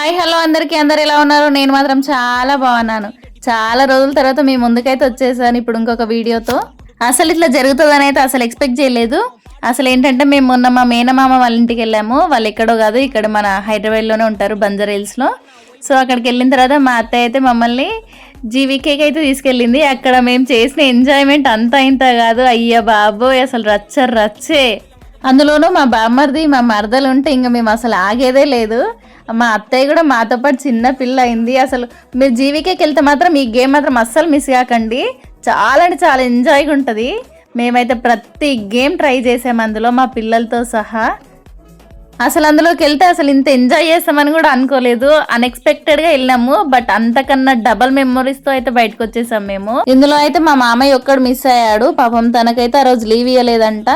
Hi hello అందరికీ, అందరు ఎలా ఉన్నారు? నేను మాత్రం చాలా బాగున్నాను. చాలా రోజుల తర్వాత మీ ముందుకైతే వచ్చేసాను ఇప్పుడు ఇంకొక వీడియోతో. అసలు ఇట్లా జరుగుతుందని అయితే అసలు ఎక్స్పెక్ట్ చేయలేదు. అసలు ఏంటంటే మేము మొన్న మా మేనమామ వాళ్ళ ఇంటికి వెళ్ళాము. వాళ్ళు ఎక్కడో కాదు, ఇక్కడ మన హైదరాబాద్లోనే ఉంటారు, బంజారా హిల్స్లో. సో అక్కడికి వెళ్ళిన తర్వాత మా అత్తయ్య అయితే మమ్మల్ని జీవికేకి అయితే తీసుకెళ్ళింది. అక్కడ మేము చేసిన ఎంజాయ్మెంట్ అంతా ఇంత కాదు, అయ్యా బాబోయ్ అసలు రచ్చే. అందులోనూ మా బామ్మర్ది మా మరదలు ఉంటే ఇంకా మేము అసలు ఆగేదే లేదు. మా అత్తయ్య కూడా మాతో పాటు చిన్న పిల్ల అయింది. అసలు మీరు జీవికేకి వెళ్తే మాత్రం ఈ గేమ్ మాత్రం అస్సలు మిస్ కాకండి. చాలా అంటే చాలా ఎంజాయ్గా ఉంటుంది. మేమైతే ప్రతి గేమ్ ట్రై చేసాము అందులో మా పిల్లలతో సహా. అసలు అందులోకి వెళ్తే అసలు ఇంత ఎంజాయ్ చేస్తామని కూడా అనుకోలేదు. అన్ఎక్స్పెక్టెడ్గా వెళ్ళాము, బట్ అంతకన్నా డబల్ మెమొరీస్తో అయితే బయటకు వచ్చేసాం మేము. ఇందులో అయితే మా మామయ్య ఒక్కడు మిస్ అయ్యాడు. పాపం తనకైతే ఆ రోజు లీవ్ ఇవ్వలేదంట.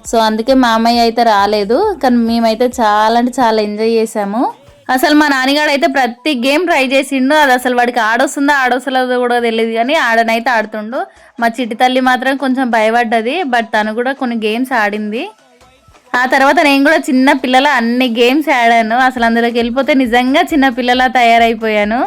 సో అందుకే మామయ్య అయితే రాలేదు. కానీ మేమైతే చాలా అంటే చాలా ఎంజాయ్ చేసాము. అసలు మా నాన్నగాడు అయితే ప్రతి గేమ్ ట్రై చేసిండు. అది అసలు వాడికి ఆడొస్తుందో కూడా తెలియదు, కానీ ఆడనైతే ఆడుతుండు. మా చిట్టి తల్లి మాత్రం కొంచెం భయపడ్డది, బట్ తను కూడా కొన్ని గేమ్స్ ఆడింది. ఆ తర్వాత నేను కూడా చిన్న పిల్లల అన్ని గేమ్స్ ఆడాను. అసలు అందులోకి వెళ్ళిపోతే నిజంగా చిన్న పిల్లలా తయారైపోయాను.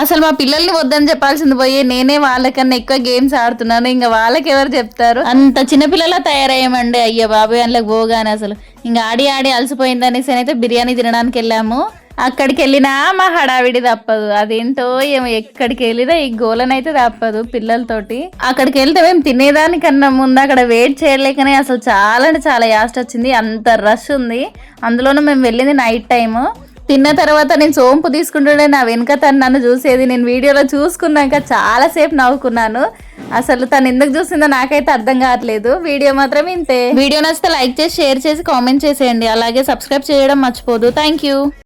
అసలు మా పిల్లల్ని వద్దని చెప్పాల్సింది పోయి నేనే వాళ్ళకన్నా ఎక్కువ గేమ్స్ ఆడుతున్నాను. ఇంకా వాళ్ళకి ఎవరు చెప్తారు? అంత చిన్నపిల్లలా తయారయ్యామండి. అయ్యో బాబాయ్ అందులోకి పోగానే అసలు ఇంకా ఆడి అలసిపోయిందనేసి అయితే బిర్యానీ తినడానికి వెళ్ళాము. అక్కడికి వెళ్ళినా మా హడావిడి తప్పదు. అదేంటో ఏమో ఎక్కడికి వెళ్ళినా ఈ గోలనైతే తప్పదు పిల్లలతోటి. అక్కడికి వెళ్తే మేము తినేదానికన్నా ముందు అక్కడ వెయిట్ చేయలేకనే అసలు చాలా అంటే చాలా యాస్ట్ వచ్చింది. అంత రష్ ఉంది. అందులోనూ మేము వెళ్ళింది నైట్ టైము. తిన్న తర్వాత నేను సోంపు తీసుకుంటుండే నా వెనుక తను నన్ను చూసేది. నేను వీడియోలో చూసుకున్నాక చాలాసేపు నవ్వుకున్నాను. అసలు తను ఎందుకు చూసిందో నాకైతే అర్థం కావట్లేదు. వీడియో మాత్రం ఇంతే. వీడియో నచ్చితే లైక్ చేసి షేర్ చేసి కామెంట్ చేసేయండి. అలాగే సబ్స్క్రైబ్ చేయడం మర్చిపోదు. Thank you.